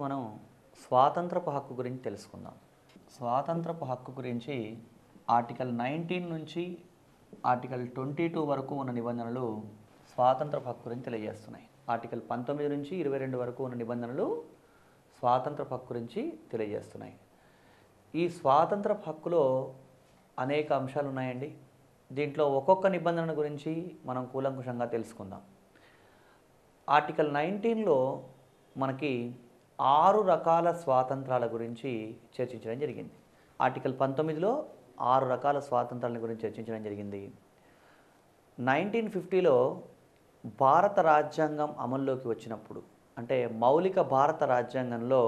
మనం స్వాతంత్రపు హక్కు గురించి తెలుసుకుందాం. స్వాతంత్రపు హక్కు గురించి ఆర్టికల్ 19 నుంచి ఆర్టికల్ 22 వరకు ఉన్న నిబంధనలు స్వాతంత్రపు హక్కు గురించి తెలియజేస్తున్నాయి. ఆర్టికల్ 19 నుంచి 22 వరకు ఉన్న నిబంధనలు స్వాతంత్రపు హక్కు గురించి తెలియజేస్తున్నాయి. ఈ స్వాతంత్రపు హక్కులో అనేక అంశాలు ఉన్నాయండి. దీంట్లో ఒక్కొక్క నిబంధన గురించి మనం కూలంకుషంగా తెలుసుకుందాం. ఆర్టికల్ 19లో మనకి 6 రకాల స్వాతంత్రాల గురించి చర్చించడం జరిగింది. ఆర్టికల్ 19లో 6 రకాల స్వాతంత్రాల గురించి చర్చించడం జరిగింది. 1950లో భారత రాజ్యాంగం అమల్లోకి వచ్చినప్పుడు, అంటే మౌలిక భారత రాజ్యాంగంలో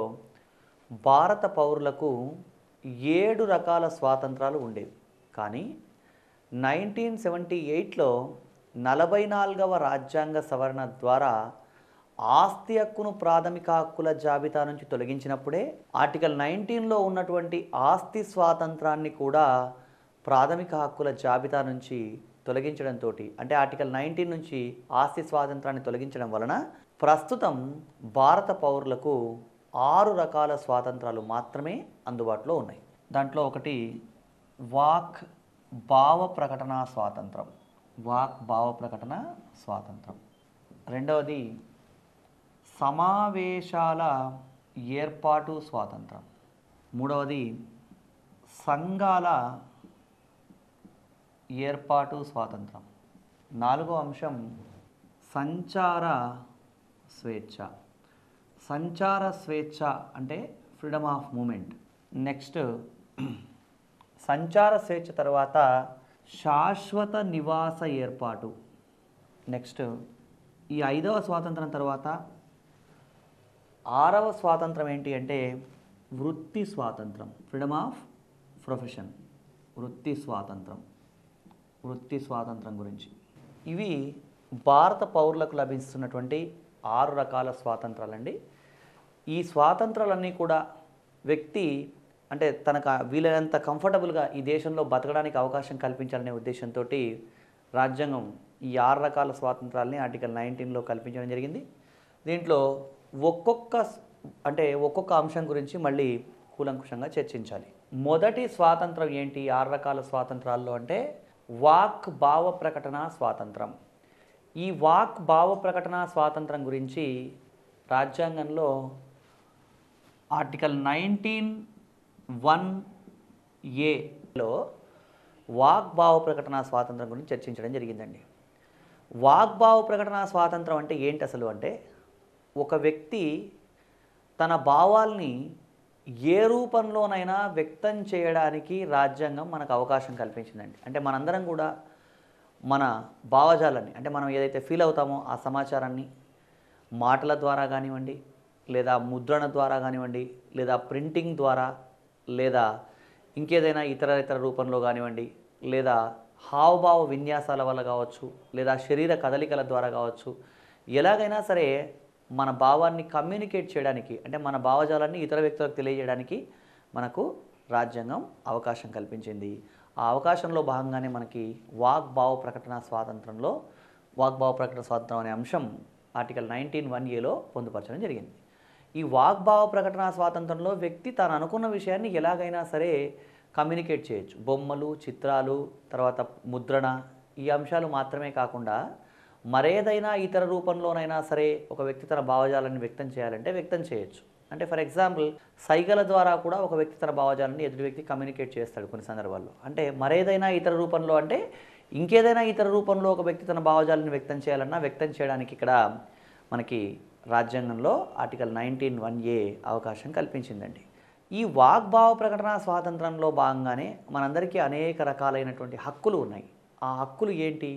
భారత పౌరులకు 7 రకాల స్వాతంత్రాలు ఉండేవి. కానీ 1978లో 44వ రాజ్యాంగ సవరణ ద్వారా ఆస్తి హక్కును ప్రాథమిక హక్కుల జాబితా నుంచి తొలగించినప్పుడే ఆర్టికల్ 19లో ఉన్నటువంటి ఆస్తి స్వాతంత్రాన్ని కూడా ప్రాథమిక హక్కుల జాబితా నుంచి తొలగించడంతో, అంటే ఆర్టికల్ 19 నుంచి ఆస్తి స్వాతంత్రాన్ని తొలగించడం వలన ప్రస్తుతం భారత పౌరులకు 6 రకాల స్వాతంత్రాలు మాత్రమే అందుబాటులో ఉన్నాయి. దాంట్లో ఒకటి వాక్ భావ ప్రకటన స్వాతంత్రం. వాక్ భావ ప్రకటన స్వాతంత్రం. రెండవది సమావేశాల ఏర్పాటు స్వాతంత్రం. మూడవది సంఘాల ఏర్పాటు స్వాతంత్రం. నాలుగో అంశం సంచార స్వేచ్ఛ. సంచార స్వేచ్ఛ అంటే ఫ్రీడమ్ ఆఫ్ మూమెంట్. నెక్స్ట్ సంచార స్వేచ్ఛ తర్వాత శాశ్వత నివాస ఏర్పాటు. నెక్స్ట్ ఈ 5వ స్వాతంత్రం తర్వాత 6వ స్వాతంత్రం ఏంటి అంటే వృత్తి స్వాతంత్రం, ఫ్రీడమ్ ఆఫ్ ప్రొఫెషన్. వృత్తి స్వాతంత్రం. వృత్తి స్వాతంత్రం గురించి ఇవి భారత పౌరులకు లభిస్తున్నటువంటి 6 రకాల స్వాతంత్రాలండి. ఈ స్వాతంత్రాలన్నీ కూడా వ్యక్తి అంటే తనకు వీలైనంత కంఫర్టబుల్గా ఈ దేశంలో బతకడానికి అవకాశం కల్పించాలనే ఉద్దేశంతో రాజ్యాంగం ఈ 6 రకాల స్వాతంత్రాలని ఆర్టికల్ 19లో కల్పించడం జరిగింది. దీంట్లో ఒక్కొక్క అంశం గురించి మళ్ళీ కూలంకుషంగా చర్చించాలి. మొదటి స్వాతంత్రం ఏంటి 6 రకాల స్వాతంత్రాల్లో అంటే వాక్ భావ ప్రకటన స్వాతంత్రం. ఈ వాక్ భావ ప్రకటన స్వాతంత్రం గురించి రాజ్యాంగంలో ఆర్టికల్ 19(1)(a)లో వాగ్భావ ప్రకటన స్వాతంత్రం గురించి చర్చించడం జరిగిందండి. వాగ్భావ ప్రకటన స్వాతంత్రం అంటే ఏంటి అసలు అంటే ఒక వ్యక్తి తన భావాల్ని ఏ రూపంలోనైనా వ్యక్తం చేయడానికి రాజ్యాంగం మనకు అవకాశం కల్పించిందండి. అంటే మనందరం కూడా మన భావజాలాన్ని, అంటే మనం ఏదైతే ఫీల్ అవుతామో ఆ సమాచారాన్ని మాటల ద్వారా కానివ్వండి, లేదా ముద్రణ ద్వారా కానివ్వండి, లేదా ప్రింటింగ్ ద్వారా, లేదా ఇంకేదైనా ఇతర రూపంలో కానివ్వండి, లేదా హావభావ విన్యాసాల వల్ల కావచ్చు, లేదా శరీర కదలికల ద్వారా కావచ్చు, ఎలాగైనా సరే మన భావాన్ని కమ్యూనికేట్ చేయడానికి, అంటే మన భావజాలాన్ని ఇతర వ్యక్తులకు తెలియజేయడానికి మనకు రాజ్యాంగం అవకాశం కల్పించింది. ఆ అవకాశంలో భాగంగానే మనకి వాగ్భావ ప్రకటన స్వాతంత్రంలో వాగ్భావ ప్రకటన స్వాతంత్రం అనే అంశం ఆర్టికల్ 19(1)(a)లో పొందుపరచడం జరిగింది. ఈ వాగ్భావ ప్రకటన స్వాతంత్రంలో వ్యక్తి తాను అనుకున్న విషయాన్ని ఎలాగైనా సరే కమ్యూనికేట్ చేయొచ్చు. బొమ్మలు, చిత్రాలు, తర్వాత ముద్రణ, ఈ అంశాలు మాత్రమే కాకుండా మరేదైనా ఇతర రూపంలోనైనా సరే ఒక వ్యక్తి తన భావజాలాన్ని వ్యక్తం చేయాలంటే వ్యక్తం చేయొచ్చు. అంటే ఫర్ ఎగ్జాంపుల్ సైగల ద్వారా కూడా ఒక వ్యక్తి తన భావజాలాన్ని ఎదుటి వ్యక్తి కమ్యూనికేట్ చేస్తాడు కొన్ని సందర్భాల్లో. అంటే మరేదైనా ఇతర రూపంలో అంటే ఇంకేదైనా ఇతర రూపంలో ఒక వ్యక్తి తన భావజాలాన్ని వ్యక్తం చేయాలన్నా వ్యక్తం చేయడానికి ఇక్కడ మనకి రాజ్యాంగంలో ఆర్టికల్ 19(1)(a) అవకాశం కల్పించిందండి. ఈ వాగ్భావ ప్రకటన స్వాతంత్రంలో భాగంగానే మనందరికీ అనేక రకాలైనటువంటి హక్కులు ఉన్నాయి. ఆ హక్కులు ఏంటి,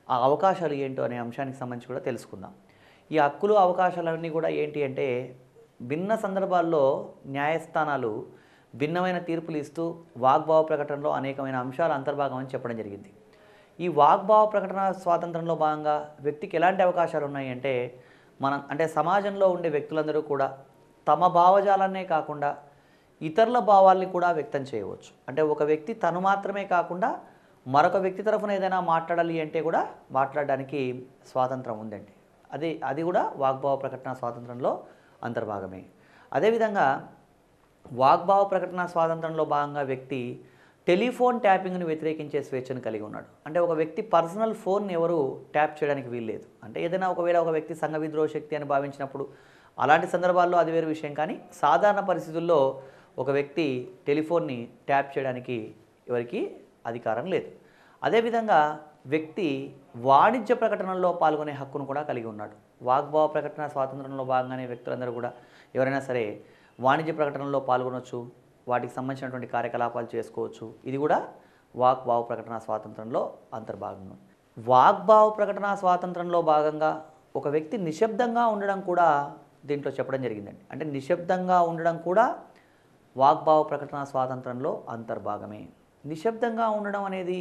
ఆ అవకాశాలు ఏంటో అనే అంశానికి సంబంధించి కూడా తెలుసుకుందాం. ఈ హక్కులు అవకాశాలన్నీ కూడా ఏంటి అంటే భిన్న సందర్భాల్లో న్యాయస్థానాలు భిన్నమైన తీర్పులు ఇస్తూ వాగ్భావ ప్రకటనలో అనేకమైన అంశాలు అంతర్భాగం అని చెప్పడం జరిగింది. ఈ వాగ్భావ ప్రకటన స్వాతంత్రంలో భాగంగా వ్యక్తికి ఎలాంటి అవకాశాలు ఉన్నాయి అంటే అంటే సమాజంలో ఉండే వ్యక్తులందరూ కూడా తమ భావజాలాన్నే కాకుండా ఇతరుల భావాల్ని కూడా వ్యక్తం చేయవచ్చు. అంటే ఒక వ్యక్తి తను మాత్రమే కాకుండా మరొక వ్యక్తి తరఫున ఏదైనా మాట్లాడాలి అంటే కూడా మాట్లాడడానికి స్వాతంత్రం ఉందండి. అది కూడా వాగ్భావ ప్రకటన స్వాతంత్రంలో అంతర్భాగమే. అదేవిధంగా వాగ్భావ ప్రకటన స్వాతంత్రంలో భాగంగా వ్యక్తి టెలిఫోన్ ట్యాపింగ్ను వ్యతిరేకించే స్వేచ్ఛను కలిగి ఉన్నాడు. అంటే ఒక వ్యక్తి పర్సనల్ ఫోన్ ఎవరు ట్యాప్ చేయడానికి వీల్లేదు. అంటే ఏదైనా ఒకవేళ ఒక వ్యక్తి సంఘ విద్రోహ శక్తి అని భావించినప్పుడు అలాంటి సందర్భాల్లో అది వేరు విషయం. కానీ సాధారణ పరిస్థితుల్లో ఒక వ్యక్తి టెలిఫోన్ని ట్యాప్ చేయడానికి ఎవరికి అధికారం లేదు. అదేవిధంగా వ్యక్తి వాణిజ్య ప్రకటనల్లో పాల్గొనే హక్కును కూడా కలిగి ఉన్నాడు. వాగ్భావ ప్రకటన స్వాతంత్రంలో భాగంగానే వ్యక్తులందరూ కూడా ఎవరైనా సరే వాణిజ్య ప్రకటనలో పాల్గొనవచ్చు, వాటికి సంబంధించినటువంటి కార్యకలాపాలు చేసుకోవచ్చు. ఇది కూడా వాగ్భావ ప్రకటన స్వాతంత్రంలో అంతర్భాగం. వాగ్భావ ప్రకటన స్వాతంత్రంలో భాగంగా ఒక వ్యక్తి నిశ్శబ్దంగా ఉండడం కూడా దీంట్లో చెప్పడం జరిగిందండి. అంటే నిశ్శబ్దంగా ఉండడం కూడా వాగ్భావ ప్రకటన స్వాతంత్రంలో అంతర్భాగమే. నిశ్శబ్దంగా ఉండడం అనేది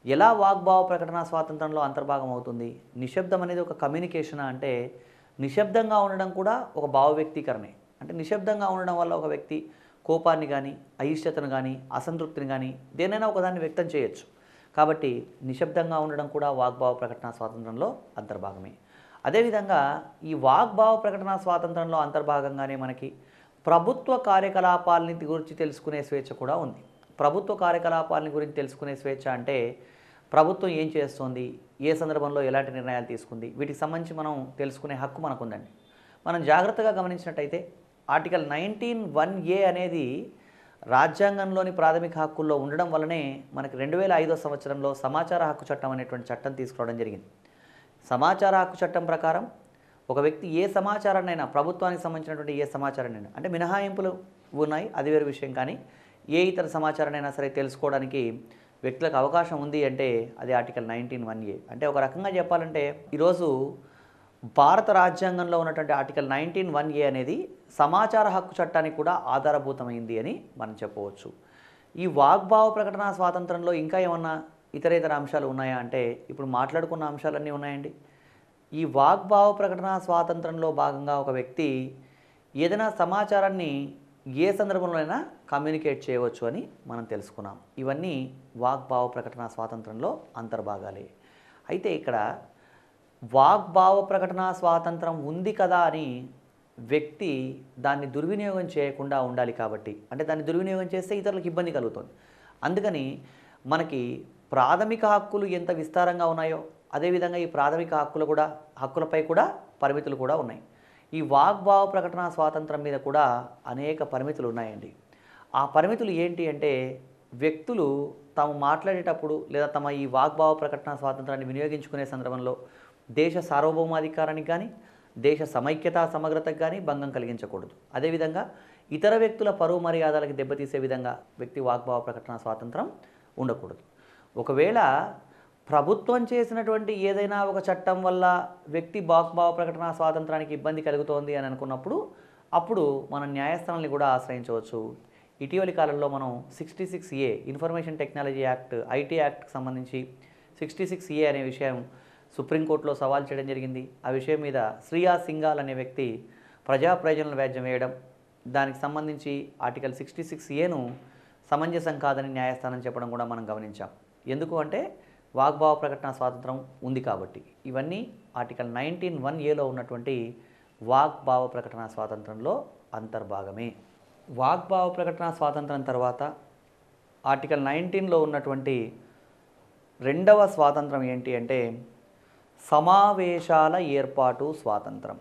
ఎలా వాగ్భావ ప్రకటన స్వాతంత్రంలో అంతర్భాగం అవుతుంది? నిశ్శబ్దం అనేది ఒక కమ్యూనికేషన్. అంటే నిశ్శబ్దంగా ఉండడం కూడా ఒక భావ వ్యక్తీకరణే. అంటే నిశ్శబ్దంగా ఉండడం వల్ల ఒక వ్యక్తి కోపాన్ని కానీ, అయిష్టతను కానీ, అసంతృప్తిని కానీ దేనైనా ఒకదాన్ని వ్యక్తం చేయొచ్చు. కాబట్టి నిశ్శబ్దంగా ఉండడం కూడా వాగ్భావ ప్రకటన స్వాతంత్రంలో అంతర్భాగమే. అదేవిధంగా ఈ వాగ్భావ ప్రకటన స్వాతంత్రంలో అంతర్భాగంగానే మనకి ప్రభుత్వ కార్యకలాపాలని గురించి తెలుసుకునే స్వేచ్ఛ కూడా ఉంది. ప్రభుత్వ కార్యకలాపాలని గురించి తెలుసుకునే స్వేచ్ఛ అంటే ప్రభుత్వం ఏం చేస్తోంది, ఏ సందర్భంలో ఎలాంటి నిర్ణయాలు తీసుకుంది, వీటికి సంబంధించి మనం తెలుసుకునే హక్కు మనకు ఉందండి. మనం జాగ్రత్తగా గమనించినట్టయితే ఆర్టికల్ 19(1)A అనేది రాజ్యాంగంలోని ప్రాథమిక హక్కుల్లో ఉండడం వల్లనే మనకి 2005 సంవత్సరంలో సమాచార హక్కు చట్టం అనేటువంటి చట్టం తీసుకురావడం జరిగింది. సమాచార హక్కు చట్టం ప్రకారం ఒక వ్యక్తి ఏ సమాచారాన్నైనా, ప్రభుత్వానికి సంబంధించినటువంటి ఏ సమాచారాన్నైనా, అంటే మినహాయింపులు ఉన్నాయి అది వేరే విషయం, కానీ ఏ ఇతర సమాచారాన్నైనా సరే తెలుసుకోవడానికి వ్యక్తులకు అవకాశం ఉంది అంటే అది ఆర్టికల్ 19(1)A. అంటే ఒక రకంగా చెప్పాలంటే ఈరోజు భారత రాజ్యాంగంలో ఉన్నటువంటి ఆర్టికల్ 19(1)A అనేది సమాచార హక్కు చట్టానికి కూడా ఆధారభూతమైంది అని మనం చెప్పవచ్చు. ఈ వాగ్భావ ప్రకటన స్వాతంత్రంలో ఇంకా ఏమన్నా ఇతర అంశాలు ఉన్నాయా అంటే ఇప్పుడు మాట్లాడుకున్న అంశాలన్నీ ఉన్నాయండి. ఈ వాగ్భావ ప్రకటన స్వాతంత్రంలో భాగంగా ఒక వ్యక్తి ఏదైనా సమాచారాన్ని ఏ సందర్భంలోనైనా కమ్యూనికేట్ చేయవచ్చు అని మనం తెలుసుకున్నాం. ఇవన్నీ వాగ్భావ ప్రకటన స్వాతంత్రంలో అంతర్భాగాలే. అయితే ఇక్కడ వాగ్భావ ప్రకటన స్వాతంత్రం ఉంది కదా అని వ్యక్తి దాన్ని దుర్వినియోగం చేయకుండా ఉండాలి. కాబట్టి అంటే దాన్ని దుర్వినియోగం చేస్తే ఇతరులకు ఇబ్బంది కలుగుతుంది. అందుకని మనకి ప్రాథమిక హక్కులు ఎంత విస్తారంగా ఉన్నాయో అదేవిధంగా ఈ ప్రాథమిక హక్కులపై కూడా పరిమితులు కూడా ఉన్నాయి. ఈ వాగ్భావ ప్రకటన స్వాతంత్రం మీద కూడా అనేక పరిమితులు ఉన్నాయండి. ఆ పరిమితులు ఏంటి అంటే వ్యక్తులు తాము మాట్లాడేటప్పుడు లేదా తమ ఈ వాగ్భావ ప్రకటన స్వాతంత్రాన్ని వినియోగించుకునే సందర్భంలో దేశ సార్వభౌమాధికారానికి కానీ, దేశ సమైక్యతా సమగ్రతకు కానీ భంగం కలిగించకూడదు. అదేవిధంగా ఇతర వ్యక్తుల పరువు మర్యాదలకు దెబ్బతీసే విధంగా వ్యక్తి వాగ్భావ ప్రకటన స్వాతంత్రం ఉండకూడదు. ఒకవేళ ప్రభుత్వం చేసినటువంటి ఏదైనా ఒక చట్టం వల్ల వ్యక్తి వాగ్భావ ప్రకటన స్వాతంత్రానికి ఇబ్బంది కలుగుతోంది అని అనుకున్నప్పుడు అప్పుడు మనం న్యాయస్థానాన్ని కూడా ఆశ్రయించవచ్చు. ఇటీవలి కాలంలో మనం 66A information technology act, IT యాక్ట్కి సంబంధించి 66A అనే విషయం సుప్రీంకోర్టులో సవాల్ చేయడం జరిగింది. ఆ విషయం మీద శ్రియా సింఘాల్ అనే వ్యక్తి ప్రజా ప్రయోజనాల వ్యాజ్యం వేయడం, దానికి సంబంధించి ఆర్టికల్ 66Aను సమంజసం కాదని న్యాయస్థానం చెప్పడం కూడా మనం గమనించాం. ఎందుకు అంటే వాగ్భావ ప్రకటన స్వాతంత్రం ఉంది కాబట్టి. ఇవన్నీ ఆర్టికల్ 19(1)Aలో ఉన్నటువంటి వాగ్భావ ప్రకటన స్వాతంత్రంలో అంతర్భాగమే. వాగ్భావ ప్రకటన స్వాతంత్రం తర్వాత ఆర్టికల్ 19లో ఉన్నటువంటి రెండవ స్వాతంత్రం ఏంటి అంటే సమావేశాల ఏర్పాటు స్వాతంత్రం.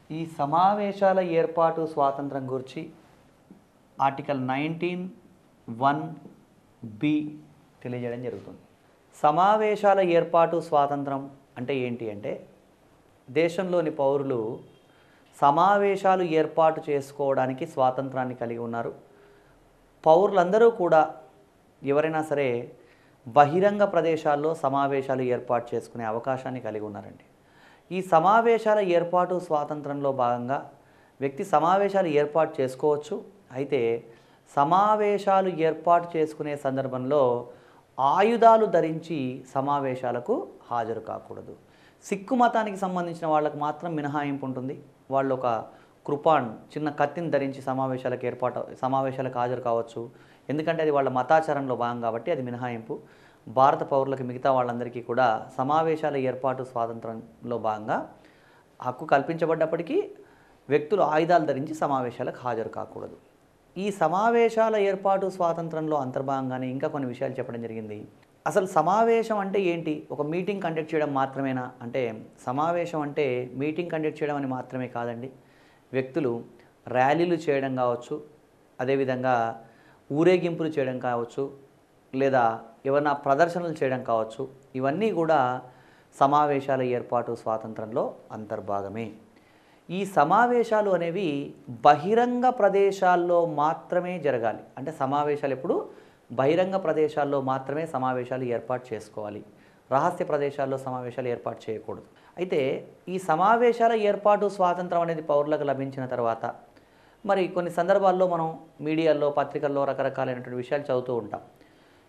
ఈ సమావేశాల ఏర్పాటు స్వాతంత్రం గురించి ఆర్టికల్ 19(1)B తెలియజేయడం జరుగుతుంది. సమావేశాల ఏర్పాటు స్వాతంత్రం అంటే ఏంటి అంటే దేశంలోని పౌరులు సమావేశాలు ఏర్పాటు చేసుకోవడానికి స్వాతంత్రాన్ని కలిగి ఉన్నారు. పౌరులందరూ కూడా ఎవరైనా సరే బహిరంగ ప్రదేశాల్లో సమావేశాలు ఏర్పాటు చేసుకునే అవకాశాన్ని కలిగి ఉన్నారండి. ఈ సమావేశాల ఏర్పాటు స్వాతంత్రంలో భాగంగా వ్యక్తి సమావేశాలు ఏర్పాటు చేసుకోవచ్చు. అయితే సమావేశాలు ఏర్పాటు చేసుకునే సందర్భంలో ఆయుధాలు ధరించి సమావేశాలకు హాజరు కాకూడదు. సిక్కు మతానికి సంబంధించిన వాళ్ళకు మాత్రం మినహాయింపు ఉంటుంది. వాళ్ళు ఒక కృపాన్ చిన్న కత్తిని ధరించి సమావేశాలకు హాజరు కావచ్చు. ఎందుకంటే అది వాళ్ళ మతాచారంలో భాగం కాబట్టి అది మినహాయింపు. భారత పౌరులకు మిగతా వాళ్ళందరికీ కూడా సమావేశాల ఏర్పాటు స్వాతంత్రంలో భాగంగా హక్కు కల్పించబడ్డప్పటికీ వ్యక్తులు ఆయుధాలు ధరించి సమావేశాలకు హాజరు కాకూడదు. ఈ సమావేశాల ఏర్పాటు స్వాతంత్రంలో అంతర్భాగంగానే ఇంకా కొన్ని విషయాలు చెప్పడం జరిగింది. అసలు సమావేశం అంటే ఏంటి? ఒక మీటింగ్ కండక్ట్ చేయడం మాత్రమేనా అంటే, సమావేశం అంటే మీటింగ్ కండక్ట్ చేయడం అని మాత్రమే కాదండి. వ్యక్తులు ర్యాలీలు చేయడం కావచ్చు, అదేవిధంగా ఊరేగింపులు చేయడం కావచ్చు, లేదా ఏమన్నా ప్రదర్శనలు చేయడం కావచ్చు, ఇవన్నీ కూడా సమావేశాల ఏర్పాటు స్వాతంత్రంలో అంతర్భాగమే. ఈ సమావేశాలు అనేవి బహిరంగ ప్రదేశాల్లో మాత్రమే జరగాలి. అంటే సమావేశాలు ఎప్పుడు బహిరంగ ప్రదేశాల్లో మాత్రమే సమావేశాలు ఏర్పాటు చేసుకోవాలి. రహస్య ప్రదేశాల్లో సమావేశాలు ఏర్పాటు చేయకూడదు. అయితే ఈ సమావేశాల ఏర్పాటు స్వాతంత్రం అనేది పౌరులకు లభించిన తర్వాత మరి కొన్ని సందర్భాల్లో మనం మీడియాల్లో, పత్రికల్లో రకరకాలైనటువంటి విషయాలు చదువుతూ ఉంటాం.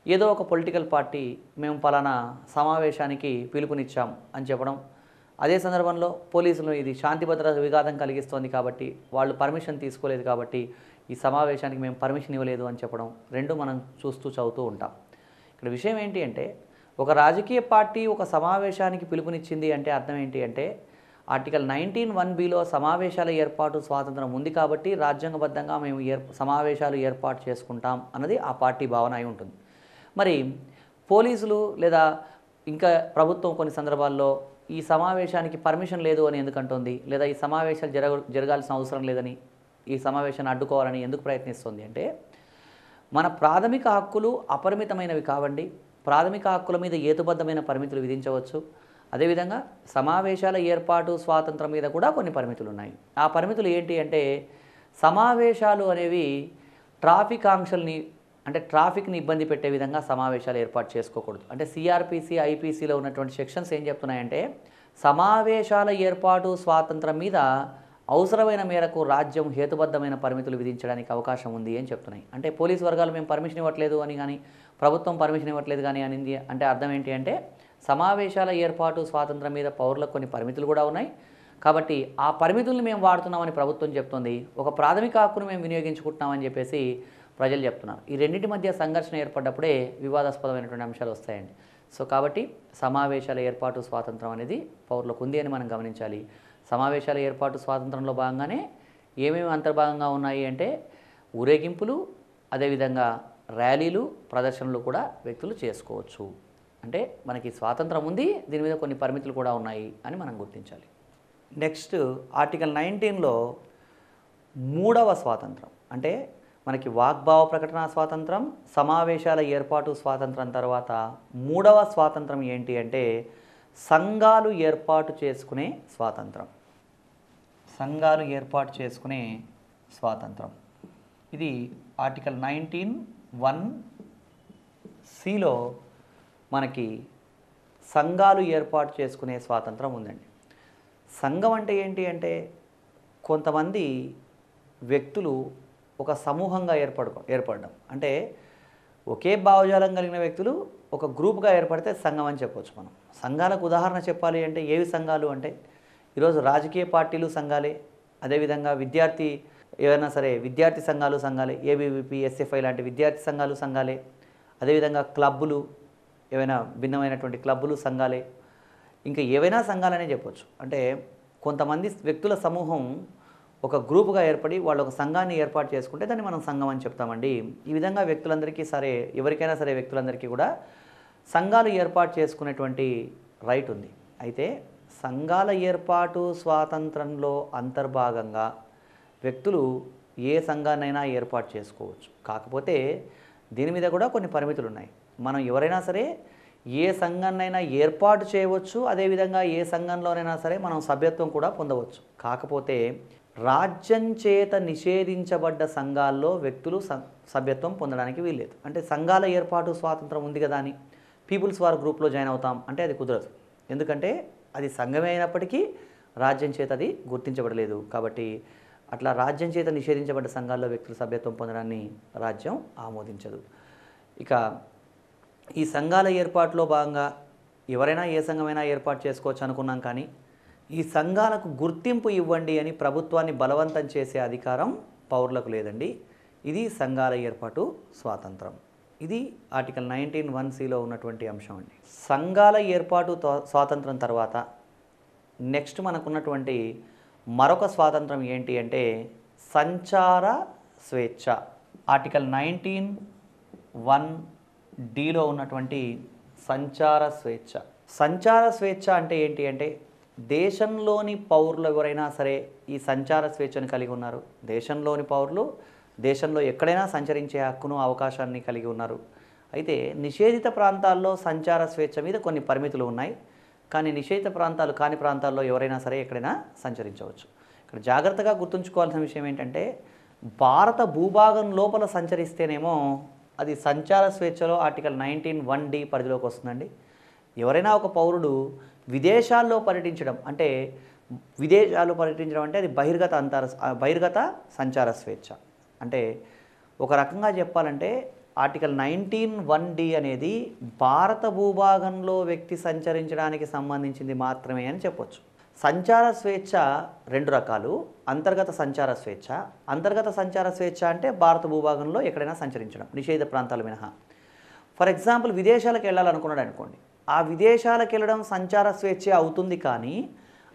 ఏదో ఒక పొలిటికల్ పార్టీ మేము పలానా సమావేశానికి పిలుపునిచ్చాం అని చెప్పడం, అదే సందర్భంలో పోలీసులు ఇది శాంతి భద్రత విఘాతం కలిగిస్తోంది కాబట్టి, వాళ్ళు పర్మిషన్ తీసుకోలేదు కాబట్టి ఈ సమావేశానికి మేము పర్మిషన్ ఇవ్వలేదు అని చెప్పడం, రెండు మనం చదువుతూ ఉంటాం. ఇక్కడ విషయం ఏంటి అంటే, ఒక రాజకీయ పార్టీ ఒక సమావేశానికి పిలుపునిచ్చింది అంటే అర్థం ఏంటి అంటే, ఆర్టికల్ 19(1)(b)లో సమావేశాల ఏర్పాటు స్వాతంత్రం ఉంది కాబట్టి రాజ్యాంగబద్ధంగా మేము సమావేశాలు ఏర్పాటు చేసుకుంటాం అన్నది ఆ పార్టీ భావన అయి ఉంటుంది. మరి పోలీసులు లేదా ఇంకా ప్రభుత్వం కొన్ని సందర్భాల్లో ఈ సమావేశానికి పర్మిషన్ లేదు అని ఎందుకంటుంది, లేదా ఈ సమావేశాలు జరగాల్సిన అవసరం లేదని, ఈ సమావేశాన్ని అడ్డుకోవాలని ఎందుకు ప్రయత్నిస్తుంది అంటే, మన ప్రాథమిక హక్కులు అపరిమితమైనవి కావండి. ప్రాథమిక హక్కుల మీద హేతుబద్ధమైన పరిమితులు విధించవచ్చు. అదేవిధంగా సమావేశాల ఏర్పాటు స్వాతంత్రం మీద కూడా కొన్ని పరిమితులు ఉన్నాయి. ఆ పరిమితులు ఏంటి అంటే, సమావేశాలు అనేవి ట్రాఫిక్ ఆంక్షల్ని అంటే ట్రాఫిక్ని ఇబ్బంది పెట్టే విధంగా సమావేశాలు ఏర్పాటు చేసుకోకూడదు. అంటే సిఆర్పిసి, ఐపీసీలో ఉన్నటువంటి సెక్షన్స్ ఏం చెప్తున్నాయంటే, సమావేశాల ఏర్పాటు స్వాతంత్రం మీద అవసరమైన మేరకు రాజ్యం హేతుబద్ధమైన పరిమితులు విధించడానికి అవకాశం ఉంది అని చెప్తున్నాయి. అంటే పోలీసు వర్గాలు మేము పర్మిషన్ ఇవ్వట్లేదు అని కానీ, ప్రభుత్వం పర్మిషన్ ఇవ్వట్లేదు కానీ అనింది అంటే అర్థం ఏంటి అంటే, సమావేశాల ఏర్పాటు స్వాతంత్రం మీద పౌరులకు కొన్ని పరిమితులు కూడా ఉన్నాయి కాబట్టి ఆ పరిమితులను మేము వాడుతున్నామని ప్రభుత్వం చెప్తుంది. ఒక ప్రాథమిక హక్కును మేము వినియోగించుకుంటున్నామని చెప్పేసి ప్రజలు చెప్తున్నారు. ఈ రెండింటి మధ్య సంఘర్షణ ఏర్పడ్డప్పుడే వివాదాస్పదమైనటువంటి అంశాలు వస్తాయండి. సో కాబట్టి సమావేశాల ఏర్పాటు స్వాతంత్రం అనేది పౌరులకు ఉంది అని మనం గమనించాలి. సమావేశాల ఏర్పాటు స్వాతంత్రంలో భాగంగానే ఏమేమి అంతర్భాగంగా ఉన్నాయి అంటే, ఊరేగింపులు, అదేవిధంగా ర్యాలీలు, ప్రదర్శనలు కూడా వ్యక్తులు చేసుకోవచ్చు. అంటే మనకి స్వాతంత్రం ఉంది, దీని మీద కొన్ని పరిమితులు కూడా ఉన్నాయి అని మనం గుర్తించాలి. నెక్స్ట్ ఆర్టికల్ 19లో 3వ స్వాతంత్రం అంటే మనకి వాగ్భావ ప్రకటన స్వాతంత్రం, సమావేశాల ఏర్పాటు స్వాతంత్రం తర్వాత 3వ స్వాతంత్రం ఏంటి అంటే, సంఘాలు ఏర్పాటు చేసుకునే స్వాతంత్రం. సంఘాలు ఏర్పాటు చేసుకునే స్వాతంత్రం ఇది ఆర్టికల్ 19(1)(c)లో మనకి సంఘాలు ఏర్పాటు చేసుకునే స్వాతంత్రం ఉందండి. సంఘం అంటే ఏంటి అంటే, కొంతమంది వ్యక్తులు ఒక సమూహంగా ఏర్పడడం. అంటే ఒకే భావజాలం కలిగిన వ్యక్తులు ఒక గ్రూప్గా ఏర్పడితే సంఘం అని చెప్పవచ్చు మనం. సంఘాలకు ఉదాహరణ చెప్పాలి అంటే ఏవి సంఘాలు అంటే, ఈరోజు రాజకీయ పార్టీలు సంఘాలే, అదేవిధంగా ఏవైనా సరే విద్యార్థి సంఘాలే, ఏబీవీపీ, ఎస్ఎఫ్ఐ లాంటి విద్యార్థి సంఘాలే, అదేవిధంగా క్లబ్బులు, ఏవైనా భిన్నమైనటువంటి క్లబ్బులు సంఘాలే, ఇంకా ఏవైనా సంఘాలనే చెప్పవచ్చు. అంటే కొంతమంది వ్యక్తుల సమూహం ఒక గ్రూపుగా ఏర్పడి వాళ్ళు ఒక సంఘాన్ని ఏర్పాటు చేసుకుంటే దాన్ని మనం సంఘం అని చెప్తామండి. ఈ విధంగా వ్యక్తులందరికీ ఎవరికైనా సరే వ్యక్తులందరికీ కూడా సంఘాలు ఏర్పాటు చేసుకునేటువంటి రైట్ ఉంది. అయితే సంఘాల ఏర్పాటు స్వాతంత్రంలో అంతర్భాగంగా వ్యక్తులు ఏ సంఘాన్నైనా ఏర్పాటు చేసుకోవచ్చు. కాకపోతే దీని మీద కూడా కొన్ని పరిమితులు ఉన్నాయి. మనం ఎవరైనా సరే ఏ సంఘాన్నైనా ఏర్పాటు చేయవచ్చు, అదేవిధంగా ఏ సంఘంలోనైనా సరే మనం సభ్యత్వం కూడా పొందవచ్చు. కాకపోతే రాజ్యం చేత నిషేధించబడ్డ సంఘాల్లో వ్యక్తులు సభ్యత్వం పొందడానికి వీల్లేదు. అంటే సంఘాల ఏర్పాటు స్వాతంత్రం ఉంది కదా అని పీపుల్స్ వార్ గ్రూప్లో జాయిన్ అవుతాం అంటే అది కుదరదు. ఎందుకంటే అది సంఘమే అయినప్పటికీ రాజ్యం చేత అది గుర్తించబడలేదు. కాబట్టి అట్లా రాజ్యం చేత నిషేధించబడ్డ సంఘాల్లో వ్యక్తులు సభ్యత్వం పొందడాన్ని రాజ్యం ఆమోదించదు. ఇక ఈ సంఘాల ఏర్పాటులో భాగంగా ఎవరైనా ఏ సంఘమైనా ఏర్పాటు చేసుకోవచ్చు అనుకున్నాం, కానీ ఈ సంఘాలకు గుర్తింపు ఇవ్వండి అని ప్రభుత్వాన్ని బలవంతం చేసే అధికారం పౌరులకు లేదండి. ఇది సంఘాల ఏర్పాటు స్వాతంత్రం. ఇది ఆర్టికల్ 19(1)(c)లో ఉన్నటువంటి అంశం అండి. సంఘాల ఏర్పాటు స్వాతంత్రం తర్వాత నెక్స్ట్ మనకున్నటువంటి మరొక స్వాతంత్రం ఏంటి అంటే సంచార స్వేచ్ఛ. ఆర్టికల్ 19(1)(d)లో ఉన్నటువంటి సంచార స్వేచ్ఛ. సంచార స్వేచ్ఛ అంటే ఏంటి అంటే దేశంలోని పౌరులు ఎవరైనా సరే ఈ సంచార స్వేచ్ఛను కలిగి ఉన్నారు. దేశంలోని పౌరులు దేశంలో ఎక్కడైనా సంచరించే హక్కును అవకాశాన్ని కలిగి ఉన్నారు. అయితే నిషేధిత ప్రాంతాల్లో సంచార స్వేచ్ఛ మీద కొన్ని పరిమితులు ఉన్నాయి. కానీ నిషేధిత ప్రాంతాలు కాని ప్రాంతాల్లో ఎవరైనా సరే ఎక్కడైనా సంచరించవచ్చు. ఇక్కడ జాగ్రత్తగా గుర్తుంచుకోవాల్సిన విషయం ఏంటంటే భారత భూభాగం లోపల సంచరిస్తేనేమో అది సంచార స్వేచ్ఛలో ఆర్టికల్ 19(1)(d) పరిధిలోకి వస్తుందండి. ఎవరైనా ఒక పౌరుడు విదేశాల్లో పర్యటించడం అంటే అది బహిర్గత సంచార స్వేచ్ఛ. అంటే ఒక రకంగా చెప్పాలంటే ఆర్టికల్ 19(1)(d) అనేది భారత భూభాగంలో వ్యక్తి సంచరించడానికి సంబంధించింది మాత్రమే అని చెప్పొచ్చు. సంచార స్వేచ్ఛ రెండు రకాలు. అంతర్గత సంచార స్వేచ్ఛ. అంతర్గత సంచార స్వేచ్ఛ అంటే భారత భూభాగంలో ఎక్కడైనా సంచరించడం, నిషేధ ప్రాంతాలు మినహా. ఫర్ ఎగ్జాంపుల్ విదేశాలకు వెళ్ళాలనుకున్నాడు అనుకోండి, ఆ విదేశాలకు వెళ్ళడం సంచార స్వేచ్ఛ అవుతుంది, కానీ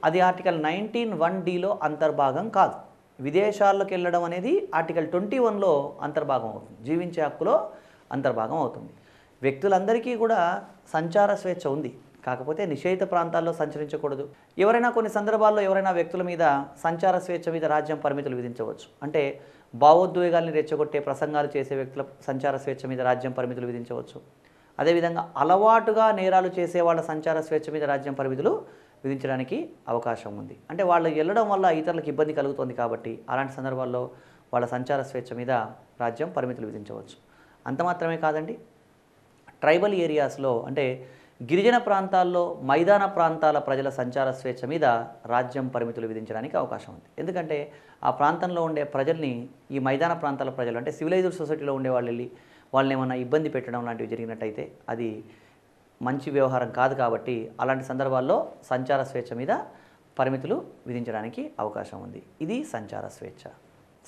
అది ఆర్టికల్ 19(1)(d)లో అంతర్భాగం కాదు. విదేశాల్లోకి వెళ్ళడం అనేది ఆర్టికల్ 21లో అంతర్భాగం అవుతుంది, జీవించే హక్కులో అంతర్భాగం అవుతుంది. వ్యక్తులందరికీ కూడా సంచార స్వేచ్ఛ ఉంది, కాకపోతే నిషేధిత ప్రాంతాల్లో సంచరించకూడదు. కొన్ని సందర్భాల్లో వ్యక్తుల మీద సంచార స్వేచ్ఛ మీద రాజ్యం పరిమితులు విధించవచ్చు. అంటే భావోద్వేగాల్ని రెచ్చగొట్టే ప్రసంగాలు చేసే వ్యక్తుల సంచార స్వేచ్ఛ మీద రాజ్యం పరిమితులు విధించవచ్చు. అదేవిధంగా అలవాటుగా నేరాలు చేసే వాళ్ళ సంచార స్వేచ్ఛ మీద రాజ్యం పరిమితులు విధించడానికి అవకాశం ఉంది. అంటే వాళ్ళు వెళ్ళడం వల్ల ఇతరులకు ఇబ్బంది కలుగుతుంది కాబట్టి అలాంటి సందర్భాల్లో వాళ్ళ సంచార స్వేచ్ఛ మీద రాజ్యం పరిమితులు విధించవచ్చు. అంత మాత్రమే కాదండి, ట్రైబల్ ఏరియాస్లో అంటే గిరిజన ప్రాంతాల్లో మైదాన ప్రాంతాల ప్రజల సంచార స్వేచ్ఛ మీద రాజ్యం పరిమితులు విధించడానికి అవకాశం ఉంది. ఎందుకంటే ఆ ప్రాంతంలో ఉండే ప్రజల్ని ఈ మైదాన ప్రాంతాల ప్రజలు అంటే సివిలైజ్డ్ సొసైటీలో ఉండే వాళ్ళు వెళ్ళి వాళ్ళని ఏమన్నా ఇబ్బంది పెట్టడం లాంటివి జరిగినట్టయితే అది మంచి వ్యవహారం కాదు. కాబట్టి అలాంటి సందర్భాల్లో సంచార స్వేచ్ఛ మీద పరిమితులు విధించడానికి అవకాశం ఉంది. ఇది సంచార స్వేచ్ఛ.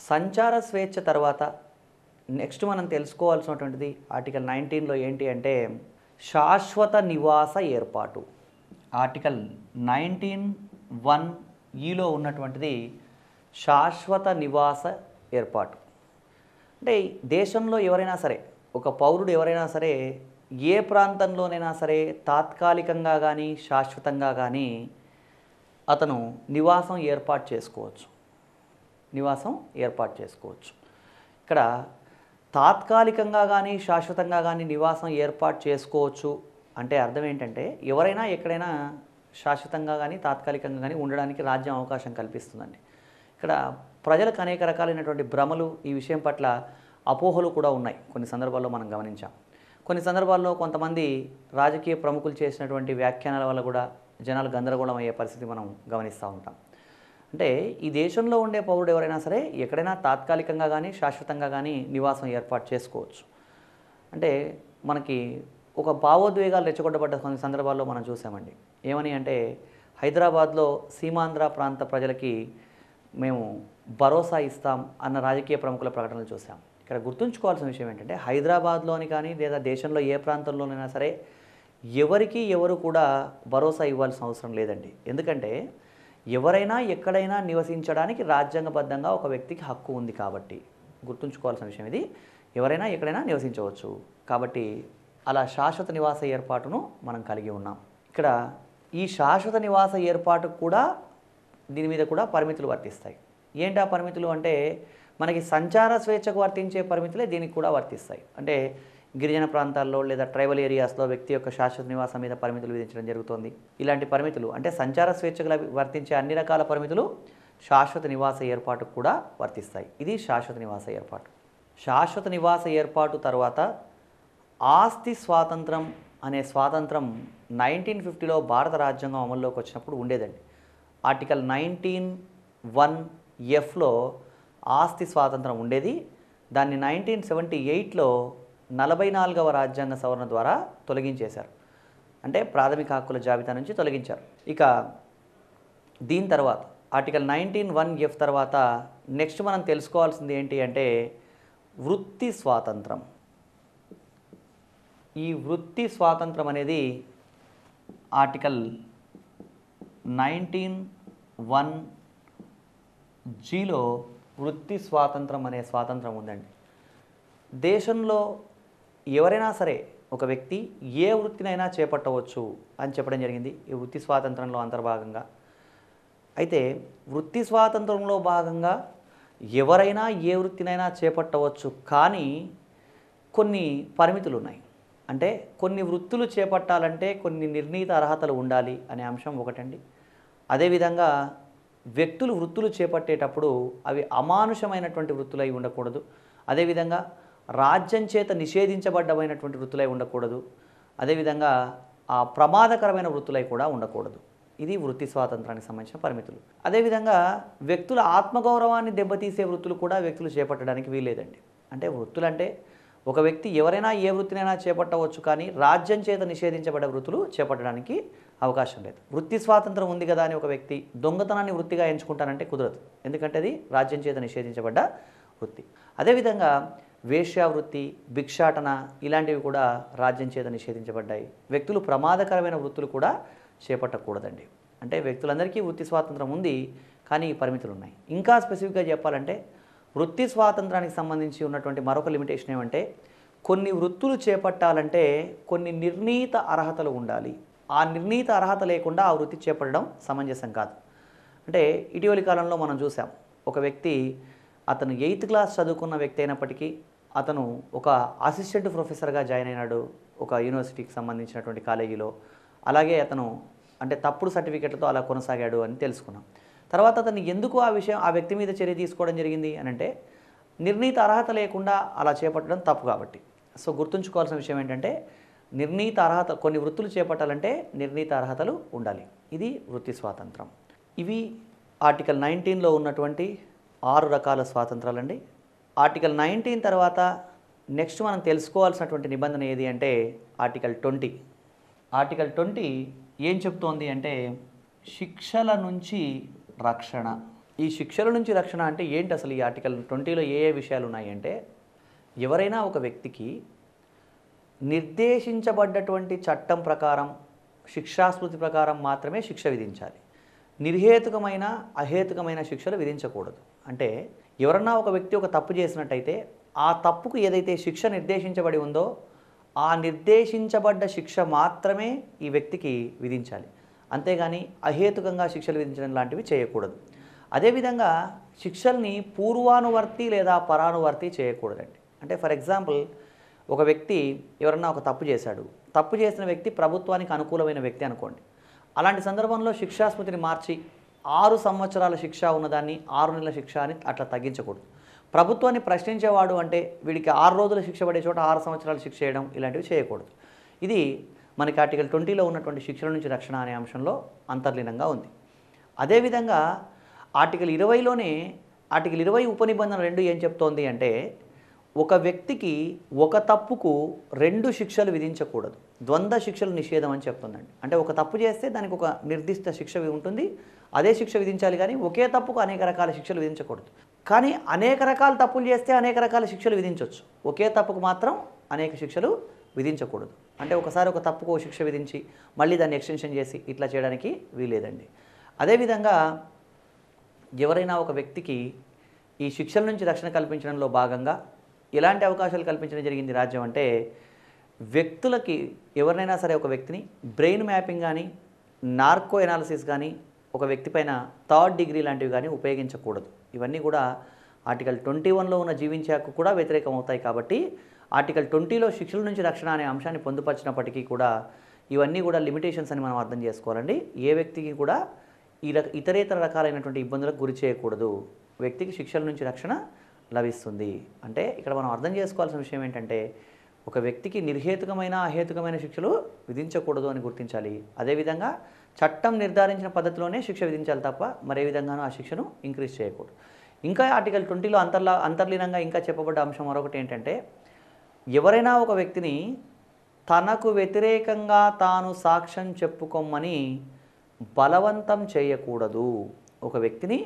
సంచార స్వేచ్ఛ తర్వాత నెక్స్ట్ మనం తెలుసుకోవాల్సినటువంటిది ఆర్టికల్ 19లో ఏంటి అంటే శాశ్వత నివాస ఏర్పాటు. ఆర్టికల్ 19(1)(e)లో ఉన్నటువంటిది శాశ్వత నివాస ఏర్పాటు. అంటే దేశంలో ఎవరైనా సరే ఒక పౌరుడు ఎవరైనా సరే ఏ ప్రాంతంలోనైనా సరే తాత్కాలికంగా కానీ శాశ్వతంగా కానీ అతను నివాసం ఏర్పాటు చేసుకోవచ్చు. ఇక్కడ తాత్కాలికంగా కానీ శాశ్వతంగా కానీ నివాసం ఏర్పాటు చేసుకోవచ్చు అంటే అర్థం ఏంటంటే ఎవరైనా ఎక్కడైనా శాశ్వతంగా కానీ తాత్కాలికంగా కానీ ఉండడానికి రాజ్యం అవకాశం కల్పిస్తుందండి. ఇక్కడ ప్రజలకు అనేక రకాలైనటువంటి భ్రమలు, ఈ విషయం పట్ల అపోహలు కూడా ఉన్నాయి. కొన్ని సందర్భాల్లో మనం గమనించాం. కొన్ని సందర్భాల్లో కొంతమంది రాజకీయ ప్రముఖులు చేసినటువంటి వ్యాఖ్యానాల వల్ల కూడా జనాలు గందరగోళం అయ్యే పరిస్థితి మనం గమనిస్తూ ఉంటాం. అంటే ఈ దేశంలో ఉండే పౌరుడు ఎవరైనా సరే ఎక్కడైనా తాత్కాలికంగా కానీ శాశ్వతంగా కానీ నివాసం ఏర్పాటు చేసుకోవచ్చు. అంటే మనకి ఒక భావోద్వేగాలు రెచ్చగొట్టబడ్డ కొన్ని సందర్భాల్లో మనం చూసామండి. ఏమని అంటే హైదరాబాద్లో సీమాంధ్ర ప్రాంత ప్రజలకి మేము భరోసా ఇస్తాం అన్న రాజకీయ ప్రముఖుల ప్రకటనలు చూసాం. ఇక్కడ గుర్తుంచుకోవాల్సిన విషయం ఏంటంటే హైదరాబాద్లోని కానీ లేదా దేశంలో ఏ ప్రాంతంలోనైనా సరే ఎవరు కూడా భరోసా ఇవ్వాల్సిన అవసరం లేదండి. ఎందుకంటే ఎవరైనా ఎక్కడైనా నివసించడానికి రాజ్యాంగబద్ధంగా ఒక వ్యక్తికి హక్కు ఉంది కాబట్టి గుర్తుంచుకోవాల్సిన విషయం ఇది. ఎవరైనా ఎక్కడైనా నివసించవచ్చు. కాబట్టి అలా శాశ్వత నివాస ఏర్పాటును మనం కలిగి ఉన్నాం. ఇక్కడ ఈ శాశ్వత నివాస ఏర్పాటుకు కూడా దీని మీద కూడా పరిమితులు వర్తిస్తాయి. ఏంటి ఆ పరిమితులు అంటే మనకి సంచార స్వేచ్ఛకు వర్తించే పరిమితులే దీనికి కూడా వర్తిస్తాయి. అంటే గిరిజన ప్రాంతాల్లో లేదా ట్రైబల్ ఏరియాస్లో వ్యక్తి యొక్క శాశ్వత నివాసం మీద పరిమితులు విధించడం జరుగుతుంది. ఇలాంటి పరిమితులు అంటే సంచార స్వేచ్ఛకు వర్తించే అన్ని రకాల పరిమితులు శాశ్వత నివాస ఏర్పాటుకు కూడా వర్తిస్తాయి. ఇది శాశ్వత నివాస ఏర్పాటు. శాశ్వత నివాస ఏర్పాటు తర్వాత ఆస్తి స్వాతంత్రం అనే స్వాతంత్రం 1950లో భారత రాజ్యాంగం అమల్లోకి వచ్చినప్పుడు ఉండేదండి. ఆర్టికల్ 19(1)(f)లో ఆస్తి స్వాతంత్రం ఉండేది. దాన్ని 1978లో 44వ రాజ్యాంగ సవరణ ద్వారా తొలగించేశారు. అంటే ప్రాథమిక హక్కుల జాబితా నుంచి తొలగించారు. ఇక దీని తర్వాత ఆర్టికల్ 19(1)(f) తర్వాత నెక్స్ట్ మనం తెలుసుకోవాల్సింది ఏంటి అంటే వృత్తి స్వాతంత్రం. ఈ వృత్తి స్వాతంత్రం అనేది ఆర్టికల్ 19(1) జీలో వృత్తి స్వాతంత్రం అనే స్వాతంత్రం ఉందండి. దేశంలో ఎవరైనా సరే ఒక వ్యక్తి ఏ వృత్తినైనా చేపట్టవచ్చు అని చెప్పడం జరిగింది ఈ వృత్తి స్వాతంత్రంలో అంతర్భాగంగా. అయితే వృత్తి స్వాతంత్రంలో భాగంగా ఎవరైనా ఏ వృత్తినైనా చేపట్టవచ్చు, కానీ కొన్ని పరిమితులు ఉన్నాయి. అంటే కొన్ని వృత్తులు చేపట్టాలంటే కొన్ని నిర్ణీత అర్హతలు ఉండాలి అనే అంశం ఒకటండి. అదేవిధంగా వ్యక్తులు వృత్తులు చేపట్టేటప్పుడు అవి అమానుషమైనటువంటి వృత్తులై ఉండకూడదు. అదేవిధంగా రాజ్యం చేత నిషేధించబడ్డమైనటువంటి వృత్తులై ఉండకూడదు. అదేవిధంగా ఆ ప్రమాదకరమైన వృత్తులై కూడా ఉండకూడదు. ఇది వృత్తి స్వాతంత్రానికి సంబంధించిన పరిమితులు. అదేవిధంగా వ్యక్తుల ఆత్మగౌరవాన్ని దెబ్బతీసే వృత్తులు కూడా వ్యక్తులు చేపట్టడానికి వీల్లేదండి. అంటే వృత్తులు అంటే ఒక వ్యక్తి ఎవరైనా ఏ వృత్తినైనా చేపట్టవచ్చు, కానీ రాజ్యం చేత నిషేధించబడ్డ వృత్తులు చేపట్టడానికి అవకాశం లేదు. వృత్తి స్వాతంత్రం ఉంది కదా అని ఒక వ్యక్తి దొంగతనాన్ని వృత్తిగా ఎంచుకుంటానంటే కుదరదు. ఎందుకంటే అది రాజ్యం చేత నిషేధించబడ్డ వృత్తి. అదేవిధంగా వేశ్యావృత్తి, భిక్షాటన ఇలాంటివి కూడా రాజ్యం చేత నిషేధించబడ్డాయి. వ్యక్తులు ప్రమాదకరమైన వృత్తులు కూడా చేపట్టకూడదండి. అంటే వ్యక్తులందరికీ వృత్తి స్వాతంత్రం ఉంది, కానీ ఈ పరిమితులు ఉన్నాయి. ఇంకా స్పెసిఫిక్గా చెప్పాలంటే వృత్తి స్వాతంత్రానికి సంబంధించి ఉన్నటువంటి మరొక లిమిటేషన్ ఏమంటే కొన్ని వృత్తులు చేపట్టాలంటే కొన్ని నిర్ణీత అర్హతలు ఉండాలి. ఆ నిర్ణీత అర్హత లేకుండా ఆ వృత్తి చేపట్టడం సమంజసం కాదు. అంటే ఇటీవలి కాలంలో మనం చూసాం, ఒక వ్యక్తి అతను 8th క్లాస్ చదువుకున్న వ్యక్తి అయినప్పటికీ అతను ఒక అసిస్టెంట్ ప్రొఫెసర్గా జాయిన్ అయినాడు ఒక యూనివర్సిటీకి సంబంధించినటువంటి కాలేజీలో. అలాగే అతను అంటే తప్పుడు సర్టిఫికెట్లతో అలా కొనసాగాడు అని తెలుసుకున్నాం. తర్వాత అతను ఎందుకు ఆ వ్యక్తి మీద చర్య తీసుకోవడం జరిగింది అని అంటే నిర్ణీత అర్హత లేకుండా అలా చేపట్టడం తప్పు కాబట్టి. సో గుర్తుంచుకోవాల్సిన విషయం ఏంటంటే నిర్ణీత అర్హత, కొన్ని వృత్తులు చేపట్టాలంటే నిర్ణీత అర్హతలు ఉండాలి. ఇది వృత్తి స్వాతంత్రం. ఇవి ఆర్టికల్ 19లో ఉన్నటువంటి 6 రకాల స్వాతంత్రాలండి. ఆర్టికల్ 19 తర్వాత నెక్స్ట్ మనం తెలుసుకోవాల్సినటువంటి నిబంధన ఏది అంటే ఆర్టికల్ 20. ఆర్టికల్ 20 ఏం చెప్తోంది అంటే శిక్షల నుంచి రక్షణ. ఈ శిక్షల నుంచి రక్షణ అంటే ఏంటి అసలు? ఈ ఆర్టికల్ 20లో ఏ విషయాలు ఉన్నాయి అంటే ఎవరైనా ఒక వ్యక్తికి నిర్దేశించబడ్డటువంటి చట్టం ప్రకారం శిక్షాస్మృతి ప్రకారం మాత్రమే శిక్ష విధించాలి. నిర్హేతుకమైన అహేతుకమైన శిక్షలు విధించకూడదు. అంటే ఎవరన్నా ఒక వ్యక్తి ఒక తప్పు చేసినట్టయితే ఆ తప్పుకు ఏదైతే శిక్ష నిర్దేశించబడి ఉందో ఆ నిర్దేశించబడ్డ శిక్ష మాత్రమే ఈ వ్యక్తికి విధించాలి. అంతేగాని అహేతుకంగా శిక్షలు విధించడం లాంటివి చేయకూడదు. అదేవిధంగా శిక్షల్ని పూర్వానువర్తి లేదా పరానువర్తి చేయకూడదండి. అంటే ఫర్ ఎగ్జాంపుల్ ఒక వ్యక్తి ఎవరన్నా ఒక తప్పు చేశాడు, తప్పు చేసిన వ్యక్తి ప్రభుత్వానికి అనుకూలమైన వ్యక్తి అనుకోండి. అలాంటి సందర్భంలో శిక్షాస్మృతిని మార్చి 6 సంవత్సరాల శిక్ష ఉన్నదాన్ని 6 నెలల శిక్ష అని అట్లా తగ్గించకూడదు. ప్రభుత్వాన్ని ప్రశ్నించేవాడు అంటే వీడికి 6 రోజుల శిక్ష పడే చోట 6 సంవత్సరాల శిక్ష చేయడం ఇలాంటివి చేయకూడదు. ఇది మనకి ఆర్టికల్ 20లో ఉన్నటువంటి శిక్షల నుంచి రక్షణ అనే అంశంలో అంతర్లీనంగా ఉంది. అదేవిధంగా ఆర్టికల్ 20లోనే ఆర్టికల్ 20 ఉపనిబంధన 2 ఏం చెప్తోంది అంటే ఒక వ్యక్తికి ఒక తప్పుకు 2 శిక్షలు విధించకూడదు. ద్వంద్వ శిక్షలు నిషేధం అని చెప్తుందండి. అంటే ఒక తప్పు చేస్తే దానికి ఒక నిర్దిష్ట శిక్ష ఉంటుంది, అదే శిక్ష విధించాలి. కానీ ఒకే తప్పుకు అనేక రకాల శిక్షలు విధించకూడదు. కానీ అనేక రకాల తప్పులు చేస్తే అనేక రకాల శిక్షలు విధించవచ్చు, ఒకే తప్పుకు మాత్రం అనేక శిక్షలు విధించకూడదు. అంటే ఒకసారి ఒక తప్పుకు ఒక శిక్ష విధించి మళ్ళీ దాన్ని ఎక్స్టెన్షన్ చేసి ఇట్లా చేయడానికి వీలేదండి. అదేవిధంగా ఎవరైనా ఒక వ్యక్తికి ఈ శిక్షల నుంచి రక్షణ కల్పించడంలో భాగంగా ఎలాంటి అవకాశాలు కల్పించడం జరిగింది రాజ్యం అంటే వ్యక్తులకి ఎవరినైనా సరే ఒక వ్యక్తిని బ్రెయిన్ మ్యాపింగ్ కానీ నార్కో ఎనాలిసిస్ కానీ ఒక వ్యక్తి పైన 3rd డిగ్రీ లాంటివి కానీ ఉపయోగించకూడదు. ఇవన్నీ కూడా ఆర్టికల్ 21లో ఉన్న జీవించే హక్కు కూడా వ్యతిరేకం అవుతాయి. కాబట్టి ఆర్టికల్ 20లో శిక్షల నుంచి రక్షణ అనే అంశాన్ని పొందుపరిచినప్పటికీ కూడా ఇవన్నీ కూడా లిమిటేషన్స్ అని మనం అర్థం చేసుకోవాలండి. ఏ వ్యక్తికి కూడా ఇతరేతర రకాలైనటువంటి ఇబ్బందులకు గురి చేయకూడదు. వ్యక్తికి శిక్షల నుంచి రక్షణ లభిస్తుంది. అంటే ఇక్కడ మనం అర్థం చేసుకోవాల్సిన విషయం ఏంటంటే ఒక వ్యక్తికి నిర్హేతుకమైన అహేతుకమైన శిక్షలు విధించకూడదు అని గుర్తించాలి. అదేవిధంగా చట్టం నిర్ధారించిన పద్ధతిలోనే శిక్ష విధించాలి తప్ప మరే విధంగానూ ఆ శిక్షను ఇంక్రీజ్ చేయకూడదు. ఇంకా ఆర్టికల్ 20లో అంతర్లీనంగా ఇంకా చెప్పబడ్డ అంశం మరొకటి ఏంటంటే ఎవరైనా ఒక వ్యక్తిని తనకు వ్యతిరేకంగా తాను సాక్ష్యం చెప్పుకోమని బలవంతం చేయకూడదు. ఒక వ్యక్తిని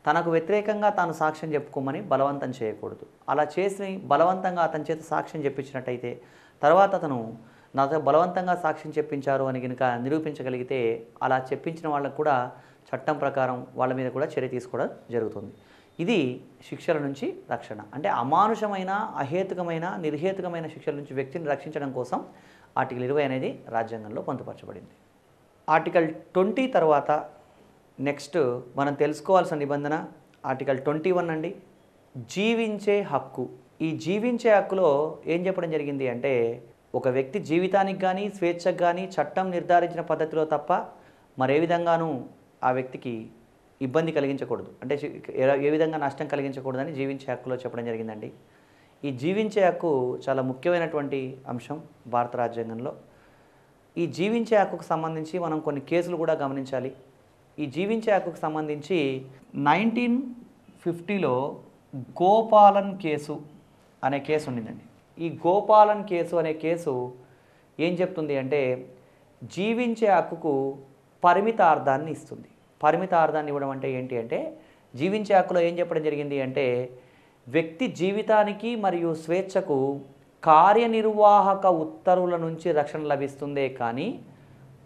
తనకు వ్యతిరేకంగా తాను సాక్ష్యం చెప్పుకోమని బలవంతం చేయకూడదు. అలా చేసి బలవంతంగా అతని చేత సాక్ష్యం చెప్పించినట్టయితే తర్వాత అతను నాతో బలవంతంగా సాక్ష్యం చెప్పించారు అని కనుక నిరూపించగలిగితే అలా చెప్పించిన వాళ్ళకు కూడా చట్టం ప్రకారం వాళ్ళ మీద కూడా చర్య తీసుకోవడం జరుగుతుంది. ఇది శిక్షల నుంచి రక్షణ. అంటే అమానుషమైన, అహేతుకమైన, నిర్హేతుకమైన శిక్షల నుంచి వ్యక్తిని రక్షించడం కోసం ఆర్టికల్ 20 అనేది రాజ్యాంగంలో పొందుపరచబడింది. ఆర్టికల్ 20 తర్వాత నెక్స్ట్ మనం తెలుసుకోవాల్సిన నిబంధన ఆర్టికల్ 21 అండి. జీవించే హక్కు. ఈ జీవించే హక్కులో ఏం చెప్పడం జరిగింది అంటే, ఒక వ్యక్తి జీవితానికి కానీ స్వేచ్ఛకు కానీ చట్టం నిర్ధారించిన పద్ధతిలో తప్ప మరే విధంగానూ ఆ వ్యక్తికి ఇబ్బంది కలిగించకూడదు, అంటే ఏ విధంగా నష్టం కలిగించకూడదని జీవించే హక్కులో చెప్పడం జరిగిందండి. ఈ జీవించే హక్కు చాలా ముఖ్యమైనటువంటి అంశం భారత రాజ్యాంగంలో. ఈ జీవించే హక్కుకు సంబంధించి మనం కొన్ని కేసులు కూడా గమనించాలి. ఈ జీవించే హక్కుకు సంబంధించి 1950లో గోపాలన్ కేసు అనే కేసు ఉండిందండి. ఈ గోపాలన్ కేసు అనే కేసు ఏం చెప్తుంది అంటే, జీవించే హక్కుకు పరిమితార్థాన్ని ఇస్తుంది. పరిమితార్థాన్ని ఇవ్వడం అంటే ఏంటి అంటే, జీవించే హక్కులో ఏం చెప్పడం జరిగింది అంటే, వ్యక్తి జీవితానికి మరియు స్వేచ్ఛకు కార్యనిర్వాహక ఉత్తర్వుల నుంచి రక్షణ లభిస్తుందే కానీ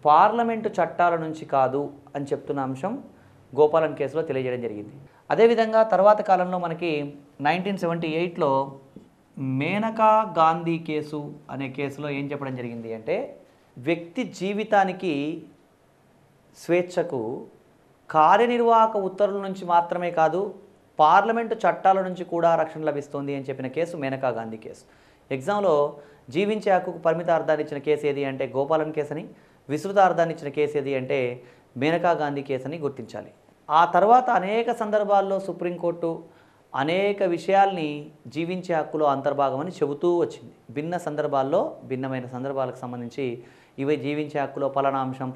పార్లమెంటు చట్టాల నుంచి కాదు అని చెప్తున్న అంశం గోపాలన్ కేసులో తెలియజేయడం జరిగింది. అదేవిధంగా తర్వాత కాలంలో మనకి 1978లో మేనకా గాంధీ కేసు అనే కేసులో ఏం చెప్పడం జరిగింది అంటే, వ్యక్తి జీవితానికి స్వేచ్ఛకు కార్యనిర్వాహక ఉత్తర్వుల నుంచి మాత్రమే కాదు పార్లమెంటు చట్టాల నుంచి కూడా రక్షణ లభిస్తుంది అని చెప్పిన కేసు మేనకా గాంధీ కేసు. ఎగ్జామ్లో జీవించే హక్కుకు పరిమితార్థాన్ని ఇచ్చిన కేసు ఏది అంటే గోపాలన్ కేసు అని, విస్తృతార్థాన్ని ఇచ్చిన కేసు ఏది అంటే మేనకా గాంధీ కేసు అని గుర్తించాలి. ఆ తర్వాత అనేక సందర్భాల్లో సుప్రీంకోర్టు అనేక విషయాల్ని జీవించే హక్కులో అంతర్భాగమని చెబుతూ వచ్చింది. భిన్న సందర్భాల్లో భిన్నమైన సందర్భాలకు సంబంధించి ఇవి జీవించే హక్కులో పలానాంశం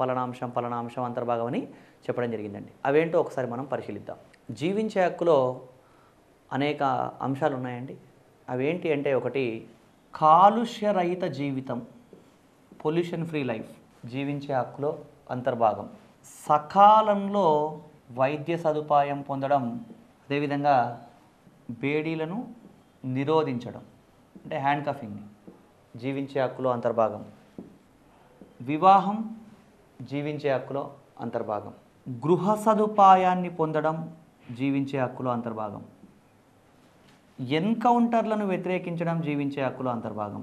అంతర్భాగమని చెప్పడం జరిగిందండి. అవేంటో ఒకసారి మనం పరిశీలిద్దాం. జీవించే హక్కులో అనేక అంశాలు ఉన్నాయండి. అవేంటి అంటే, ఒకటి కాలుష్యరహిత జీవితం, పొల్యూషన్ ఫ్రీ లైఫ్ జీవించే హక్కులో అంతర్భాగం. సకాలంలో వైద్య సదుపాయం పొందడం, అదేవిధంగా బేడీలను నిరోధించడం అంటే హ్యాండ్ కఫింగ్ జీవించే హక్కులో అంతర్భాగం. వివాహం జీవించే హక్కులో అంతర్భాగం. గృహ సదుపాయాన్ని పొందడం జీవించే హక్కులో అంతర్భాగం. ఎన్కౌంటర్లను వ్యతిరేకించడం జీవించే హక్కులో అంతర్భాగం.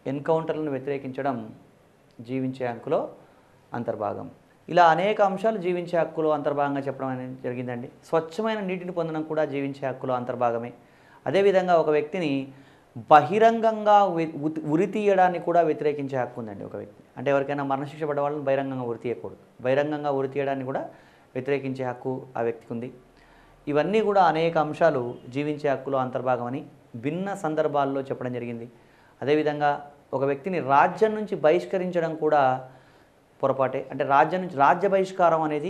ఎన్కౌంటర్లను వ్యతిరేకించడం జీవించే హక్కులో అంతర్భాగం. ఇలా అనేక అంశాలు జీవించే హక్కులో అంతర్భాగంగా చెప్పడం అనేది జరిగిందండి. స్వచ్ఛమైన నీటిని పొందడం కూడా జీవించే హక్కులో అంతర్భాగమే. అదేవిధంగా ఒక వ్యక్తిని బహిరంగంగా ఉరి తీయడాన్ని కూడా వ్యతిరేకించే హక్కు ఉందండి ఒక వ్యక్తి. అంటే ఎవరికైనా మరణశిక్ష పడ్డ వాళ్ళని బహిరంగంగా ఉరి తీయకూడదు. బహిరంగంగా ఉరి తీయడాన్ని కూడా వ్యతిరేకించే హక్కు ఆ వ్యక్తికి ఉంది. ఇవన్నీ కూడా అనేక అంశాలు జీవించే హక్కులో అంతర్భాగమని భిన్న సందర్భాల్లో చెప్పడం జరిగింది. అదేవిధంగా ఒక వ్యక్తిని రాజ్యం నుంచి బహిష్కరించడం కూడా పొరపాటే. అంటే రాజ్య బహిష్కారం అనేది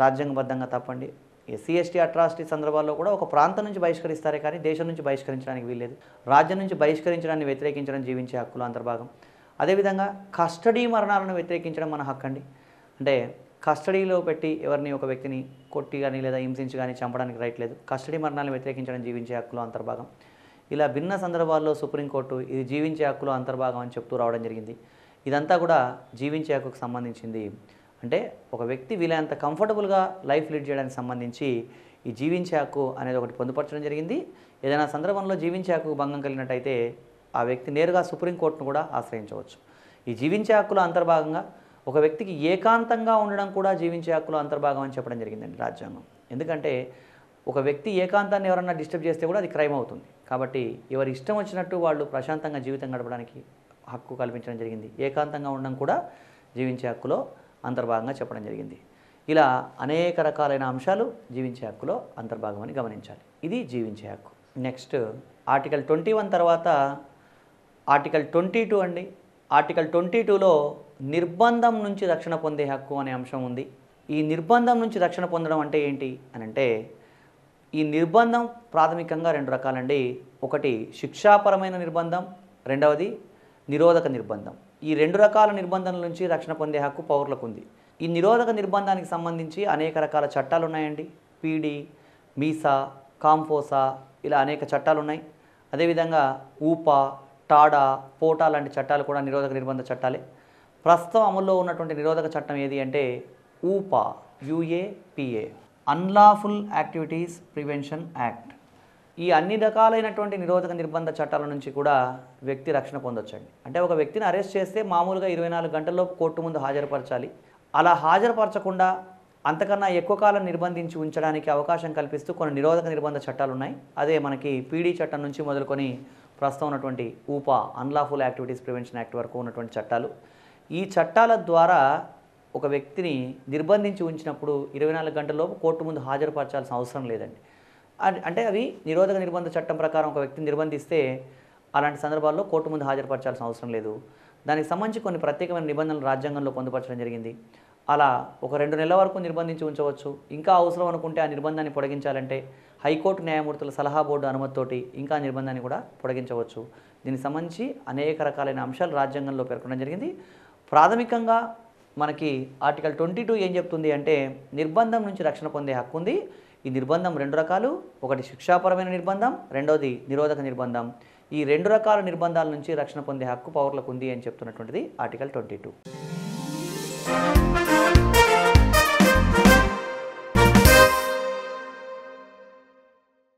రాజ్యాంగబద్ధంగా తప్పండి. ఎస్సీ ఎస్టీ అట్రాసిటీ సందర్భాల్లో కూడా ఒక ప్రాంతం నుంచి బహిష్కరిస్తారే కానీ దేశం నుంచి బహిష్కరించడానికి వీల్లేదు. రాజ్యం నుంచి బహిష్కరించడాన్ని వ్యతిరేకించడం జీవించే హక్కులో అంతర్భాగం. అదేవిధంగా కస్టడీ మరణాలను వ్యతిరేకించడం మన హక్కు అండి. అంటే కస్టడీలో పెట్టి ఎవరిని ఒక వ్యక్తిని కొట్టి కానీ లేదా హింసించి కానీ చంపడానికి రైట్ లేదు. కస్టడీ మరణాలను వ్యతిరేకించడం జీవించే హక్కులో అంతర్భాగం. ఇలా భిన్న సందర్భాల్లో సుప్రీంకోర్టు ఇది జీవించే హక్కులో అంతర్భాగం అని చెప్తూ రావడం జరిగింది. ఇదంతా కూడా జీవించే హక్కుకు సంబంధించింది. అంటే ఒక వ్యక్తి వీలైనంత కంఫర్టబుల్గా లైఫ్ లీడ్ చేయడానికి సంబంధించి ఈ జీవించే హక్కు అనేది ఒకటి పొందుపరచడం జరిగింది. ఏదైనా సందర్భంలో జీవించే హక్కు భంగం కలిగినట్టయితే ఆ వ్యక్తి నేరుగా సుప్రీంకోర్టును కూడా ఆశ్రయించవచ్చు. ఈ జీవించే హక్కులో అంతర్భాగంగా ఒక వ్యక్తికి ఏకాంతంగా ఉండడం కూడా జీవించే హక్కులో అంతర్భాగం అని చెప్పడం జరిగిందండి రాజ్యాంగం. ఎందుకంటే ఒక వ్యక్తి ఏకాంతాన్ని ఎవరన్నా డిస్టర్బ్ చేస్తే కూడా అది క్రైమ్ అవుతుంది. కాబట్టి ఎవరి ఇష్టం వచ్చినట్టు వాళ్ళు ప్రశాంతంగా జీవితం గడపడానికి హక్కు కల్పించడం జరిగింది. ఏకాంతంగా ఉండడం కూడా జీవించే హక్కులో అంతర్భాగంగా చెప్పడం జరిగింది. ఇలా అనేక రకాలైన అంశాలు జీవించే హక్కులో అంతర్భాగం అని గమనించాలి. ఇది జీవించే హక్కు. నెక్స్ట్ ఆర్టికల్ 21 తర్వాత ఆర్టికల్ 22 అండి. ఆర్టికల్ 22లో నిర్బంధం నుంచి రక్షణ పొందే హక్కు అనే అంశం ఉంది. ఈ నిర్బంధం నుంచి రక్షణ పొందడం అంటే ఏంటి అని అంటే, ఈ నిర్బంధం ప్రాథమికంగా రెండు రకాలండి. ఒకటి శిక్షాపరమైన నిర్బంధం, రెండవది నిరోధక నిర్బంధం. ఈ రెండు రకాల నిర్బంధాల నుంచి రక్షణ పొందే హక్కు పౌరులకు ఉంది. ఈ నిరోధక నిర్బంధానికి సంబంధించి అనేక రకాల చట్టాలు ఉన్నాయండి. పీడీ, మీసా, కాంఫోసా ఇలా అనేక చట్టాలు ఉన్నాయి. అదేవిధంగా ఊపా, టాడా, పోటా లాంటి చట్టాలు కూడా నిరోధక నిర్బంధ చట్టాలే. ప్రస్తుతం అమల్లో ఉన్నటువంటి నిరోధక చట్టం ఏది అంటే ఊపా, UAPA, unlawful activities prevention act. ఈ అన్ని రకాలైనటువంటి నిరోధక నిర్బంధ చట్టాల నుంచి కూడా వ్యక్తి రక్షణ పొందొచ్చండి. అంటే ఒక వ్యక్తిని అరెస్ట్ చేస్తే మామూలుగా 24 గంటల్లోపు కోర్టు ముందు హాజరుపరచాలి. అలా హాజరుపరచకుండా అంతకన్నా ఎక్కువ కాలం నిర్బంధించి ఉంచడానికి అవకాశం కల్పిస్తూ కొన్ని నిరోధక నిర్బంధ చట్టాలు ఉన్నాయి. అదే మనకి పీడీ చట్టం నుంచి మొదలుకొని ప్రస్తుతం ఉన్నటువంటి ఊపా, అన్లాఫుల్ యాక్టివిటీస్ ప్రివెన్షన్ యాక్ట్ వరకు ఉన్నటువంటి చట్టాలు. ఈ చట్టాల ద్వారా ఒక వ్యక్తిని నిర్బంధించి ఉంచినప్పుడు 24 గంటలలోపు కోర్టు ముందు హాజరుపరచాల్సిన అవసరం లేదండి. అంటే అవి నిరోధక నిర్బంధ చట్టం ప్రకారం ఒక వ్యక్తిని నిర్బంధిస్తే అలాంటి సందర్భాల్లో కోర్టు ముందు హాజరుపరచాల్సిన అవసరం లేదు. దానికి సంబంధించి కొన్ని ప్రత్యేకమైన నిబంధనలు రాజ్యాంగంలో పొందుపరచడం జరిగింది. అలా ఒక 2 నెలల వరకు నిర్బంధించి ఉంచవచ్చు. ఇంకా అవసరం అనుకుంటే ఆ నిర్బంధాన్ని పొడిగించాలంటే హైకోర్టు న్యాయమూర్తుల సలహా బోర్డు అనుమతితోటి ఇంకా నిర్బంధాన్ని కూడా పొడిగించవచ్చు. దీనికి సంబంధించి అనేక రకాలైన అంశాలు రాజ్యాంగంలో పేర్కొనడం జరిగింది. ప్రాథమికంగా మనకి ఆర్టికల్ 22 ఏం చెప్తుంది అంటే నిర్బంధం నుంచి రక్షణ పొందే హక్కు ఉంది. ఈ నిర్బంధం 2 రకాలు. ఒకటి శిక్షాపరమైన నిర్బంధం, రెండోది నిరోధక నిర్బంధం. ఈ 2 రకాల నిర్బంధాల నుంచి రక్షణ పొందే హక్కు పౌరులకు ఉంది అని చెప్తున్నటువంటిది ఆర్టికల్ 22.